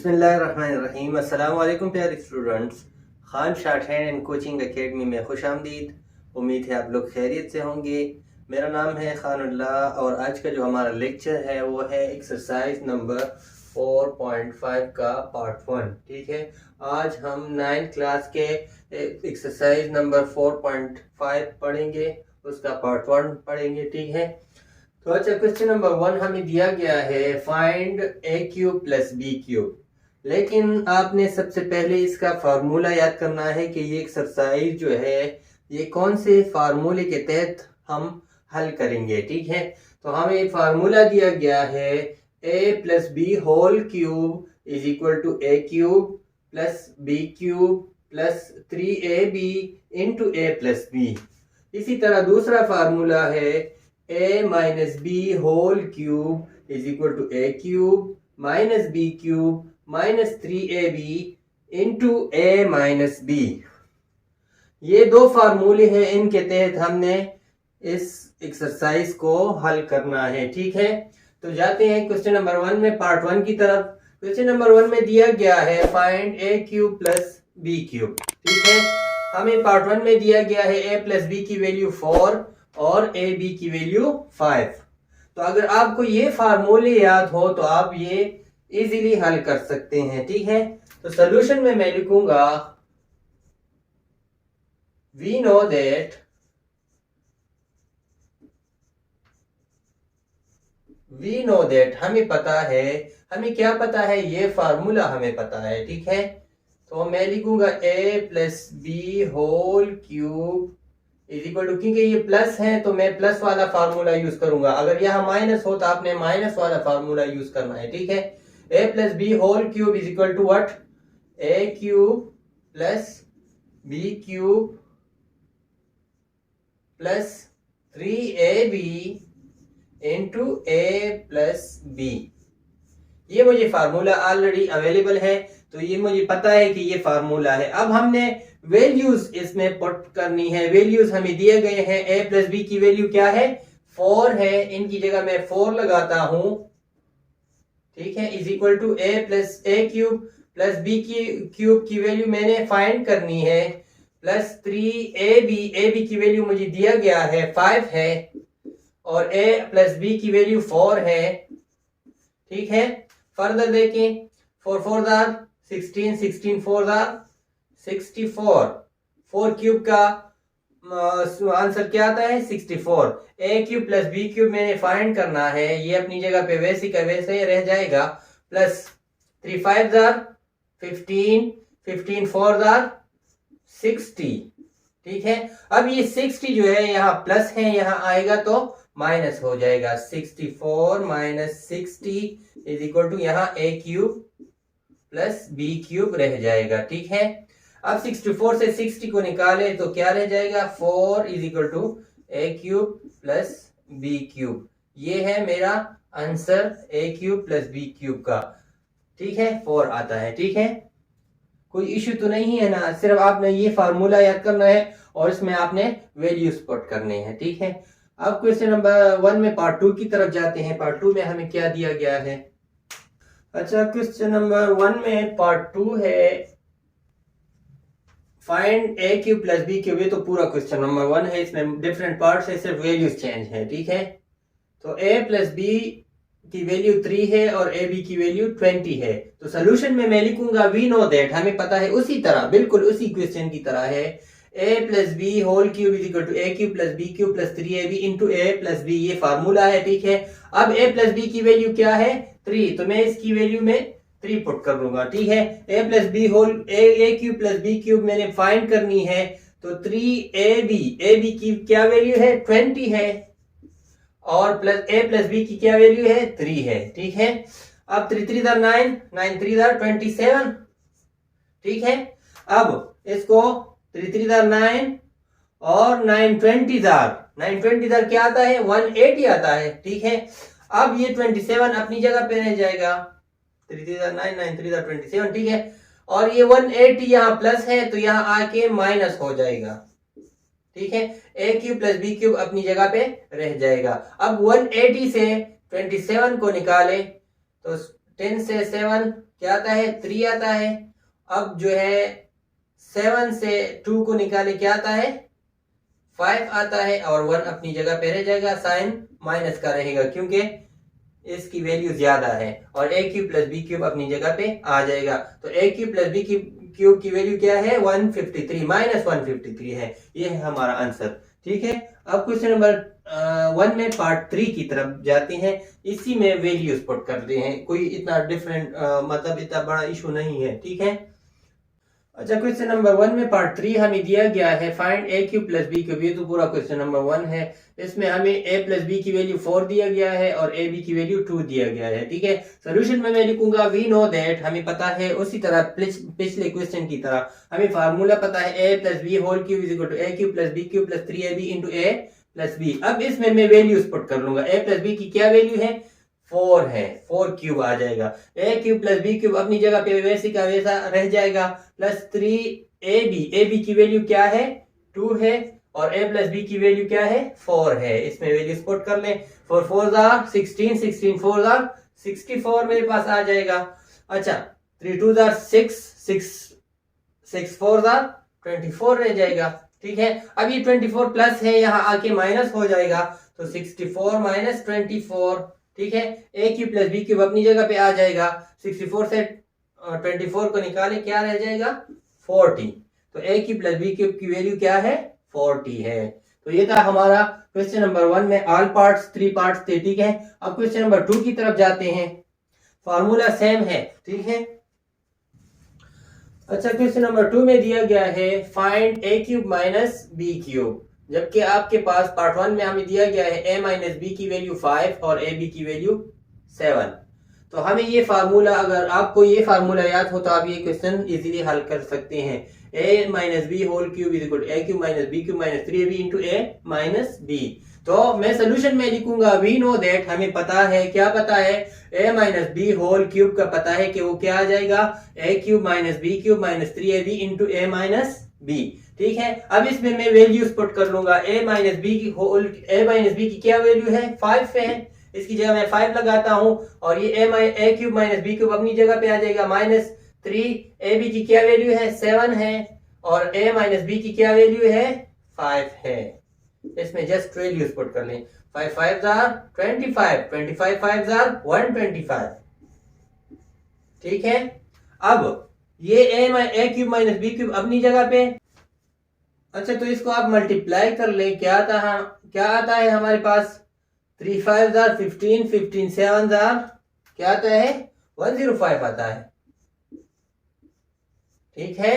बिस्मिल्लाहिर्रहमानिर्रहीम। अस्सलाम वालेकुम प्यारे students. Khan shorthand and coaching academy में खुश आमदीद। उम्मीद है आप लोग खैरियत से होंगे। मेरा नाम है खानुल्लाह और आज का जो हमारा लेक्चर है वो है एक्सरसाइज नंबर 4.5 का पार्ट 1। ठीक है, आज हम 9th क्लास के एक्सरसाइज नंबर 4.5 पढ़ेंगे, उसका पार्ट 1 पढ़ेंगे। ठीक है, तो अच्छा, क्वेश्चन नंबर 1 हमें दिया गया है फाइंड ए क्यूब प्लस बी क्यूब। लेकिन आपने सबसे पहले इसका फार्मूला याद करना है कि ये एक्सरसाइज जो है ये कौन से फार्मूले के तहत हम हल करेंगे। ठीक है, तो हमें एक फार्मूला दिया गया है A plus B whole cube is equal to A cube plus B cube plus 3ab into A plus B. इसी तरह दूसरा फार्मूला है a minus B whole cube is equal to A cube minus B cube minus 3ab into A minus B. ये दो फार्मूले हैं, इनके तहत हमने इस एक्सरसाइज को हल करना है। ठीक है, तो जाते हैं क्वेश्चन नंबर 1 में, पार्ट 1 की तरफ। क्वेश्चन नंबर 1 में दिया गया है फाइंड ए क्यूब प्लस बी क्यूब। ठीक है, हमें पार्ट 1 में दिया गया है a प्लस बी की वैल्यू 4 और ए बी की वैल्यू 5। तो अगर आपको ये फार्मूले याद हो तो आप ये इजीली हल कर सकते हैं। ठीक है, तो सॉल्यूशन में मैं लिखूंगा वी नो दैट हमें पता है, हमें क्या पता है, ये फार्मूला हमें पता है। ठीक है, तो मैं लिखूंगा a plus B whole cube is equal to, क्योंकि ये प्लस है तो मैं प्लस वाला फार्मूला यूज करूंगा। अगर यहाँ माइनस हो तो आपने माइनस वाला फार्मूला यूज करना है। ठीक है, a plus B whole cube is equal to what, a cube plus b cube plus 3ab into a plus b। ये मुझे फार्मूला ऑलरेडी अवेलेबल है, तो ये मुझे पता है कि ये फार्मूला है। अब हमने वैल्यूज इसमें पुट करनी है। वैल्यूज हमें दिए गए हैं, a प्लस बी की वैल्यू क्या है, 4 है, इनकी जगह मैं 4 लगाता हूं। ठीक है, is equal to a plus A cube plus B की क्यूब की वैल्यू मैंने फाइंड करनी है, प्लस 3ab की वैल्यू मुझे दिया गया है 5 है, और a प्लस बी की वैल्यू 4 है। ठीक है, फर्दर देखें, 4 4 16, 16 4 64, 4 क्यूब का आंसर क्या आता है 64। ए क्यूब प्लस बी क्यूब मैंने फाइंड करना है, ये अपनी जगह पे वैसे का वैसे रह जाएगा, प्लस 3 5 15, 15 4 60। ठीक है, अब ये 60 जो है यहाँ प्लस है, यहाँ आएगा तो माइनस हो जाएगा। 64 माइनस 60 इज इक्वल टू यहाँ ए क्यूब प्लस बी क्यूब रह जाएगा। ठीक है, अब 64 से 60 को निकाले तो क्या रह जाएगा, 4 is equal to A cube plus B cube. ये है मेरा answer A cube plus B cube का। ठीक है, 4 आता है। ठीक है, कोई इश्यू तो नहीं है ना, सिर्फ आपने ये फार्मूला याद करना है और इसमें आपने वैल्यूज पुट करने हैं। ठीक है, अब क्वेश्चन नंबर 1 में पार्ट 2 की तरफ जाते हैं। पार्ट 2 में हमें क्या दिया गया है। अच्छा, क्वेश्चन नंबर 1 में पार्ट 2 है फाइंड ए क्यूब प्लस बी क्यूब। ये तो पूरा क्वेश्चन नंबर 1 है, इसमें डिफरेंट पार्ट्स है, सिर्फ वैल्यूज चेंज है। ठीक है, तो a प्लस बी की वैल्यू 3 है और ए बी की वैल्यू 20 है। तो सोल्यूशन में मैं लिखूंगा वी नो दैट, हमें पता है, उसी तरह बिल्कुल उसी क्वेश्चन की तरह है, a plus B whole cube is equal to A cube plus B cube plus 3ab into A plus B. ये फार्मूला है। ठीक है, अब a प्लस बी की वैल्यू क्या है 3, तो मैं इसकी वैल्यू में 3 पुट कर लूंगा। ठीक है, a plus B whole A cube plus B cube मैंने फाइंड करनी है, तो 3ab की क्या वैल्यू है 20 है, और प्लस a प्लस बी की क्या वैल्यू है 3 है। ठीक है, अब 3 3 9, 9 3 27। ठीक है, अब इसको 3 3 9 और 9 20 क्या आता है 180 आता है। ठीक है, अब ये 27 अपनी जगह पे रह जाएगा, 3 3 9, 9 3 27। ठीक है, और ये 180 यहाँ प्लस है तो यहाँ आके माइनस हो जाएगा। ठीक है, ए क्यूब प्लस बी क्यूब अपनी जगह पे रह जाएगा। अब 180 से 27 को निकाले तो 10 से 7 क्या आता है 3 आता है। अब जो है 7 से 2 को निकाले क्या आता है 5 आता है और 1 अपनी जगह पे रह जाएगा, साइन माइनस का रहेगा क्योंकि इसकी वैल्यू ज्यादा है और a cube plus B cube अपनी जगह पे आ जाएगा। तो a cube plus B cube की वैल्यू क्या है 153 माइनस 153 है। ये है हमारा आंसर। ठीक है, अब क्वेश्चन नंबर 1 में पार्ट 3 की तरफ जाते हैं। इसी में वैल्यूज पुट करते हैं, कोई इतना डिफरेंट मतलब इतना बड़ा इशू नहीं है। ठीक है, अच्छा क्वेश्चन नंबर 1 में पार्ट 3 हमें दिया गया है find a cube plus B cube. ये तो पूरा क्वेश्चन नंबर 1 है। इसमें हमें a प्लस बी की वैल्यू 4 दिया गया है और a b की वैल्यू 2 दिया गया है। ठीक है, सोल्यूशन में मैं लिखूंगा वी नो दैट, हमें पता है उसी तरह पिछले क्वेश्चन की तरह हमें फार्मूला पता है a plus B whole cube is equal to a cube plus B cube plus 3ab into a plus B. अब इसमें मैं वैल्यूज पुट कर लूंगा। a प्लस बी की क्या वैल्यू है 4 है, 4 क्यूब आ जाएगा। a cube plus B cube अपनी जगह पे वैसे का वैसा रह जाएगा, प्लस 3ab की वैल्यू क्या है 2 है और a प्लस बी की वैल्यू क्या है 4 है। इसमें वैल्यू पुट कर लें, 4 4 16, 16 4 64 मेरे पास आ जाएगा। अच्छा 3 2 6, 6 4 24 रह जाएगा। ठीक है, अब ये 24 प्लस है, यहाँ आके माइनस हो जाएगा तो 64 माइनस 24। ठीक है, a cube plus B cube अपनी जगह पे आ जाएगा, 64 से 24 को निकाले क्या रह जाएगा 40। तो a cube plus B cube की वैल्यू क्या है 40 है। तो ये था हमारा क्वेश्चन नंबर 1 में ऑल पार्ट्स 3 पार्ट्स थे। ठीक है, अब क्वेश्चन नंबर 2 की तरफ जाते हैं। फार्मूला सेम है। ठीक है, अच्छा क्वेश्चन नंबर 2 में दिया गया है find a cube minus B cube, जबकि आपके पास पार्ट 1 में हमें दिया गया है a माइनस बी की वैल्यू 5 और a b की वैल्यू 7। तो हमें ये फार्मूला, अगर आपको ये फार्मूला याद हो तो आप ये क्वेश्चन इजीली हल कर सकते हैं। a minus B whole cube is equal to a cube minus B cube minus 3ab into a minus b। तो मैं सोल्यूशन में लिखूंगा वी नो दैट, हमें पता है, क्या पता है a minus B whole cube का पता है कि वो क्या आ जाएगा a cube minus B cube minus 3ab into a minus b। ठीक है, अब इसमें मैं वैल्यूज पुट कर लूंगा। a माइनस बी की होल की क्या वैल्यू है 5 है, इसकी जगह मैं 5 लगाता हूं और ये a cube minus B cube अपनी जगह पे आ जाएगा माइनस 3ab की क्या वैल्यू है 7 है और a माइनस बी की क्या वैल्यू है 5 है। इसमें जस्ट वैल्यूज पुट कर लें, 5 5 25, 25 5 125। ठीक है, अब ये a cube minus B cube अपनी जगह पे। अच्छा तो इसको आप मल्टीप्लाई कर लें, क्या आता है हमारे पास 3 5 15, 15 7 क्या आता है 105 आता है। ठीक है,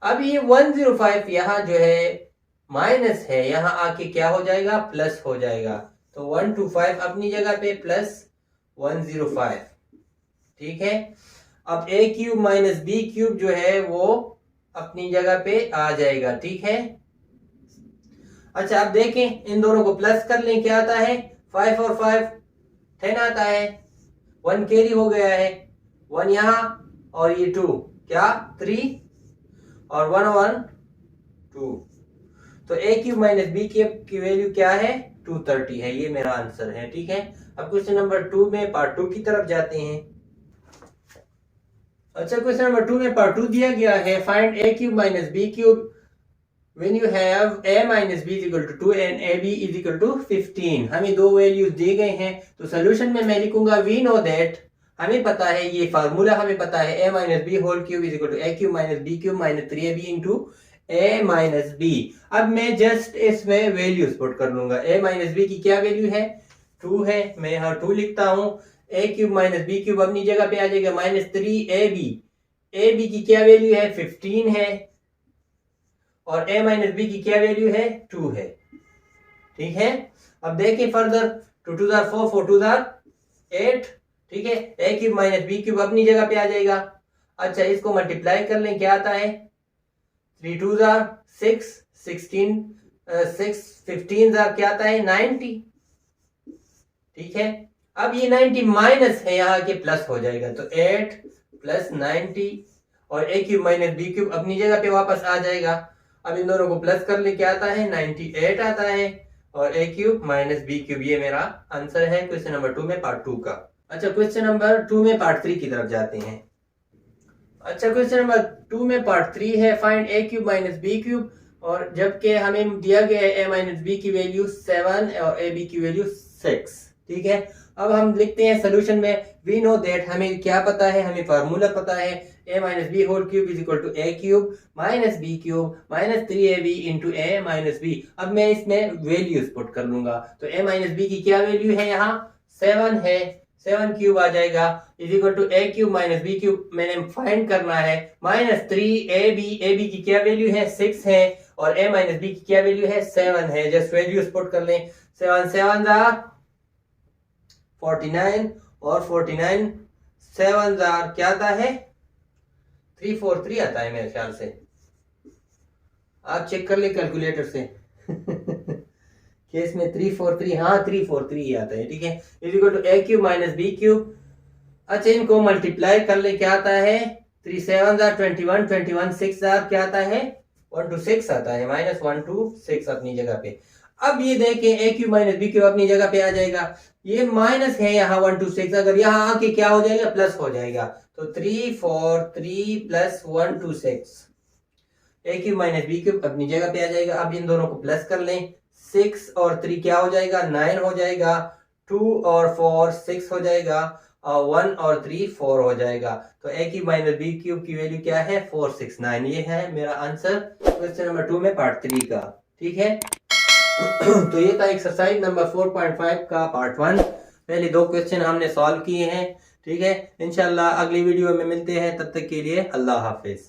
अब ये 105 यहाँ जो है माइनस है, यहाँ आके क्या हो जाएगा प्लस हो जाएगा। तो 125 अपनी जगह पे प्लस 105। ठीक है, अब a cube minus B cube जो है वो अपनी जगह पे आ जाएगा। ठीक है, अच्छा अब देखें इन दोनों को प्लस कर लें, क्या आता है 5 और 5 10 आता है, 1 कैरी हो गया है, 1 यहाँ और ये 2 क्या 3 और 1 1 2। तो a cube minus B cube की वैल्यू क्या है 230 है। ये मेरा आंसर है। ठीक है, अब क्वेश्चन नंबर 2 में पार्ट 2 की तरफ जाते हैं। अच्छा क्वेश्चन नंबर 2 में पार्ट 2 दिया गया है find a cube minus B cube when you have a minus b is equal to 2 and ab is equal to 15। हमें दो वैल्यूज दिए गए हैं, तो सोल्यूशन में मैं लिखूंगा we know that, हमें पता है ये फार्मूला हमें पता है a minus B whole cube is equal to a cube minus B cube minus 3ab into a minus B. अब मैं जस्ट इसमें वैल्यूज पुट कर लूंगा। a माइनस बी की क्या वैल्यू है 2 है, मैं यहाँ 2 लिखता हूँ। a cube minus B cube अपनी जगह पे आ जाएगा माइनस 3ab की क्या वैल्यू है 15 है और a माइनस बी की क्या वैल्यू है 2 है। ठीक है, अब देखें फर्दर 2 2 4 4 2 8। ठीक है, a cube minus B cube अपनी जगह पे आ जाएगा। अच्छा इसको मल्टीप्लाई कर लें, क्या आता है 3 2 6, 16 6 15 क्या आता है 90। ठीक है, अब ये 90 माइनस है, यहाँ के प्लस हो जाएगा, तो 8 प्लस 90 और a cube minus B cube अपनी जगह पे वापस आ जाएगा। अब इन दोनों को प्लस कर ले, क्या आता है 98 आता है और a cube minus B cube. ये मेरा आंसर है क्वेश्चन नंबर 2 में पार्ट 2 का। अच्छा क्वेश्चन नंबर 2 में पार्ट 3 की तरफ जाते हैं। अच्छा क्वेश्चन नंबर 2 में पार्ट 3 है, find a cube minus B cube, और जबकि हमें दिया गया है a माइनस बी की वैल्यू 7 और a b की वैल्यू 6। ठीक है, अब हम लिखते हैं सोल्यूशन में, वी नो दैट, हमें क्या पता है, हमें फार्मूला पता है, a minus B whole cube is equal to a cube minus B cube minus 3ab into a minus B. अब मैं इसमें वैल्यूज पुट कर लूंगा, तो a माइनस बी की क्या वैल्यू है, यहाँ 7 है, 7 क्यूब आ जाएगा is equal to a cube minus B cube मैंने फाइंड करना है, माइनस 3ab की क्या वैल्यू है 6 है, और a माइनस बी की क्या वैल्यू है 7 है। जस्ट वैल्यूज पुट कर लें, 7 7 49 और 49 7 क्या आता है 343 आता है मेरे ख्याल से, आप चेक कर ले कैलकुलेटर से केस में 343, हाँ 343 ही आता है। ठीक है, is equal to a cube minus B cube. अच्छा इनको मल्टीप्लाई कर ले, क्या आता है 3 7 21 21 6 क्या आता है 1 to 6 आता है, माइनस 1 to 6 अपनी जगह पे। अब ये देखें a cube minus B cube अपनी जगह पे आ जाएगा, ये माइनस है यहाँ 1 to 6, अगर यहाँ आके क्या हो जाएगा प्लस हो जाएगा, तो 3 4 3 plus 1 to 6 a cube minus B cube अपनी जगह पे आ जाएगा। अब इन दोनों को प्लस कर लें, 6 और 3 क्या हो जाएगा 9 हो जाएगा, 2 और 4 6 हो जाएगा, और 1 और 3 4 हो जाएगा। तो a cube minus B cube की वैल्यू क्या है 469। ये है मेरा आंसर क्वेश्चन नंबर 2 में पार्ट 3 का। ठीक है तो ये था एक्सरसाइज नंबर 4.5 का पार्ट 1। पहले 2 क्वेश्चन हमने सॉल्व किए हैं। ठीक है, इंशाल्लाह अगली वीडियो में मिलते हैं, तब तक के लिए अल्लाह हाफिज।